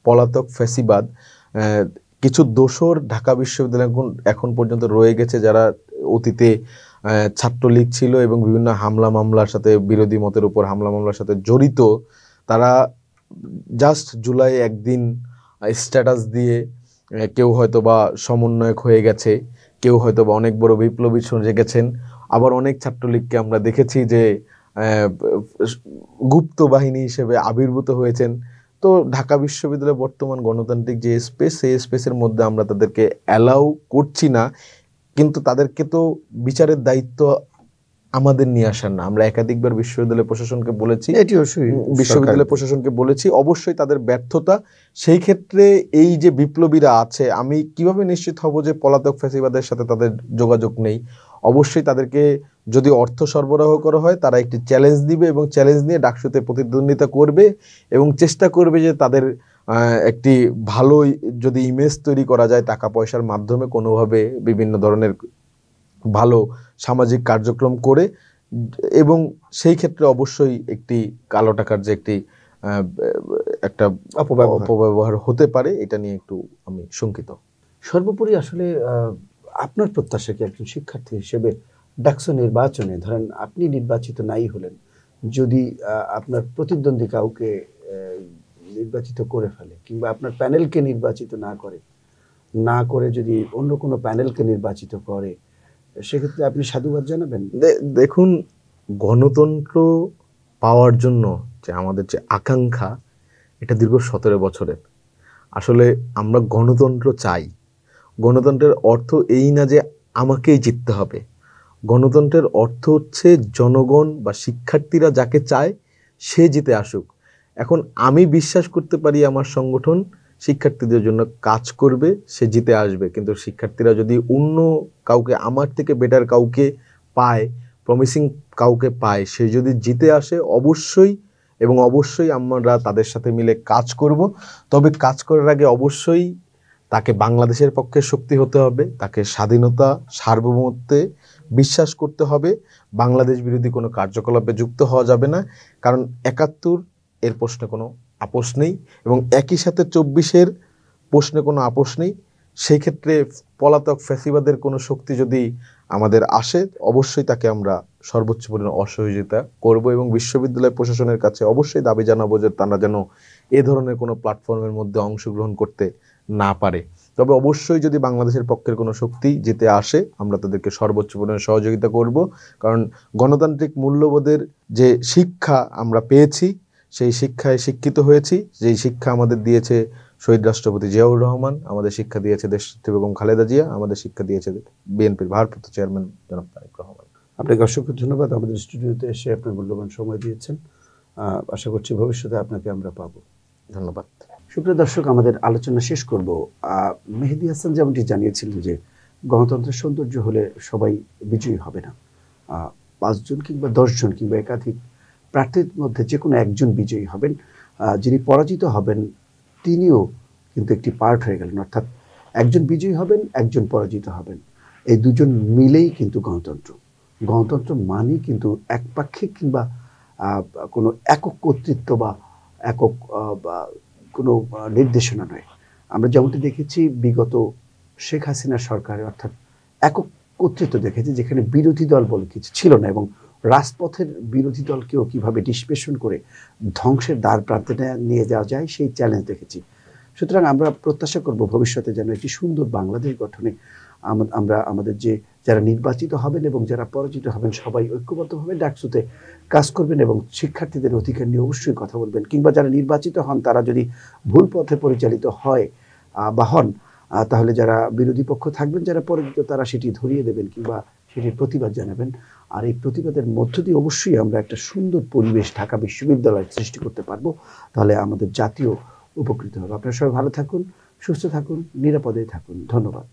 পলাতক ফ্যাসিবাদ কিছু দোসর ঢাকা বিশ্ববিদ্যালয় এখন পর্যন্ত রয়ে গেছে, যারা অতীতে ছাত্রলীগ ছিল এবং বিভিন্ন হামলা মামলার সাথে, বিরোধী মতের উপর হামলা মামলার সাথে জড়িত। তারা জাস্ট জুলাই একদিন স্ট্যাটাস দিয়ে কেউ হয়তো বা সমন্বয়ক হয়ে গেছে, কেউ হয়তো বা অনেক বড় বিপ্লবী সরে গেছেন। আবার অনেক ছাত্রলীগকে আমরা দেখেছি যে গুপ্ত বাহিনী হিসেবে আবির্ভূত হয়েছেন। তো ঢাকা বিশ্ববিদ্যালয় বর্তমান গণতান্ত্রিক যে স্পেস, সেই স্পেসের মধ্যে আমরা তাদেরকে অ্যালাউ করছি না, কিন্তু তাদেরকে তো বিচারের দায়িত্ব আমাদের নিয়ে আসার না। আমরা একাধিকবার বিশ্ববিদ্যালয় প্রশাসনকে বলেছি, অবশ্যই তাদের ব্যর্থতা। সেই ক্ষেত্রে এই যে বিপ্লবীরা আছে, আমি কিভাবে নিশ্চিত হব যে পলাতক ফ্যাসিবাদের সাথে তাদের যোগাযোগ নেই? অবশ্যই তাদেরকে যদি অর্থ সরবরাহ করা হয়, তারা একটি চ্যালেঞ্জ দিবে এবং চ্যালেঞ্জ নিয়ে ডাকসুতে প্রতিদ্বন্দ্বিতা করবে এবং চেষ্টা করবে যে তাদের একটি ভালো যদি ইমেজ তৈরি করা যায় টাকা পয়সার মাধ্যমে, কোনোভাবে বিভিন্ন ধরনের ভালো সামাজিক কার্যক্রম করে, এবং সেই ক্ষেত্রে অবশ্যই একটি কালো টাকার যে একটা অপব্যবহার হতে পারে, এটা নিয়ে একটু আমি শঙ্কিত। সর্বোপরি আসলে আপনার প্রত্যাশা কি একজন শিক্ষার্থী হিসেবে ডাকসু নির্বাচনে, ধরেন আপনি নির্বাচিত নাই হলেন, যদি আপনার প্রতিদ্বন্দ্বী কাউকে নির্বাচিত করে ফেলে কিংবা আপনার প্যানেলকে নির্বাচিত না করে যদি অন্য কোনো প্যানেলকে নির্বাচিত করে, সেক্ষেত্রে আপনি সাধুবাদ জানাবেন? দেখুন, গণতন্ত্র পাওয়ার জন্য যে আমাদের যে আকাঙ্ক্ষা, এটা দীর্ঘ 17 বছরের। আসলে আমরা গণতন্ত্র চাই। গণতন্ত্রের অর্থ এই না যে আমাকেই জিততে হবে। গণতন্ত্রের অর্থ হচ্ছে জনগণ বা শিক্ষার্থীরা যাকে চায় সে জিতে আসুক। এখন আমি বিশ্বাস করতে পারি আমার সংগঠন শিক্ষার্থীদের জন্য কাজ করবে, সে জিতে আসবে। কিন্তু শিক্ষার্থীরা যদি অন্য কাউকে, আমার থেকে বেটার কাউকে পায়, প্রমিসিং কাউকে পায়, সে যদি জিতে আসে, অবশ্যই আমরা তাদের সাথে মিলে কাজ করব। তবে কাজ করার আগে অবশ্যই তাকে বাংলাদেশের পক্ষে শক্তি হতে হবে, তাকে স্বাধীনতা, সার্বভৌমত্বে বিশ্বাস করতে হবে। বাংলাদেশ বিরোধী কোনো কার্যকলাপে যুক্ত হওয়া যাবে না, কারণ 71 এর প্রশ্নে কোনো আপোষ নেই এবং একই সাথে 24-এর প্রশ্নে কোনো আপোষ নেই। সেই ক্ষেত্রে পলাতক ফ্যাসিবাদের কোনো শক্তি যদি আমাদের আসে, অবশ্যই তাকে আমরা সর্বোচ্চ পরিমাণে অসহযোগিতা করব এবং বিশ্ববিদ্যালয় প্রশাসনের কাছে অবশ্যই দাবি জানাবো যে তারা যেন এ ধরনের কোনো প্ল্যাটফর্মের মধ্যে অংশগ্রহণ করতে না পারে। তবে অবশ্যই যদি বাংলাদেশের পক্ষের কোনো শক্তি জিতে আসে, আমরা তাদেরকে সর্বোচ্চ পরিমাণে সহযোগিতা করব। কারণ গণতান্ত্রিক মূল্যবোধের যে শিক্ষা আমরা পেয়েছি, সেই শিক্ষায় শিক্ষিত হয়েছি। যেই শিক্ষা আমাদের দিয়েছে শহীদ রাষ্ট্রপতি জিয়াউর রহমান, আমাদের শিক্ষা দিয়েছে দেশনেত্রী বেগম খালেদা জিয়া, আমাদের শিক্ষা দিয়েছে বিএনপির ভারপ্রাপ্ত চেয়ারম্যান জনাব তারেক রহমান। আপনাকে অসংখ্য ধন্যবাদ আমাদের স্টুডিওতে এসে আপনার মূল্যবান সময় দিয়েছেন। আশা করছি ভবিষ্যতে আপনাকে আমরা পাবো। ধন্যবাদ। সুপ্রিয় দর্শক, আমাদের আলোচনা শেষ করব। মেহেদী হাসান যেমনটি জানিয়েছিলেন যে গণতন্ত্রের সৌন্দর্য হলে সবাই বিজয়ী হবে না, 5 জন কিংবা 10 জন কিংবা একাধিক প্রার্থীর মধ্যে যে কোনো একজন বিজয়ী হবেন। যিনি পরাজিত হবেন তিনিও কিন্তু একটি পার্ট হয়ে গেলেন, অর্থাৎ একজন বিজয়ী হবেন, একজন পরাজিত হবেন, এই দুজন মিলেই কিন্তু গণতন্ত্র। গণতন্ত্র মানেই কিন্তু একপাক্ষিক কিংবা কোনো একক কর্তৃত্ব বা একক কোনো নির্দেশনা নয়। আমরা যেমনটি দেখেছি বিগত শেখ হাসিনার সরকারে, অর্থাৎ একক কর্তৃত্ব দেখেছি, যেখানে বিরোধী দল বলে কিছু ছিল না এবং রাজপথের বিরোধী দলকেও কিভাবে নিষ্পেষণ করে ধ্বংসের দ্বার প্রান্তে নিয়ে যাওয়া যায় সেই চ্যালেঞ্জ দেখেছি। সুতরাং আমরা প্রত্যাশা করব ভবিষ্যতে যেন একটি সুন্দর বাংলাদেশ গঠনে আমরা আমাদের যে যারা নির্বাচিত হবেন এবং যারা পরাজিত হবেন সবাই ঐক্যবদ্ধভাবে ডাকসুতে কাজ করবেন এবং শিক্ষার্থীদের অধিকার নিয়ে অবশ্যই কথা বলবেন। কিংবা যারা নির্বাচিত হন তারা যদি ভুল পথে পরিচালিত হয় বা হন, তাহলে যারা বিরোধী পক্ষ থাকবেন, যারা পরাজিত, তারা সেটি ধরিয়ে দেবেন কিংবা সেটির প্রতিবাদ জানাবেন। আর এই প্রতিবাদের মধ্য দিয়ে অবশ্যই আমরা একটা সুন্দর পরিবেশ ঢাকা বিশ্ববিদ্যালয় সৃষ্টি করতে পারবো। তাহলে আমাদের জাতীয় উপকৃত হবে। আপনারা সবাই ভালো থাকুন, সুস্থ থাকুন, নিরাপদে থাকুন। ধন্যবাদ।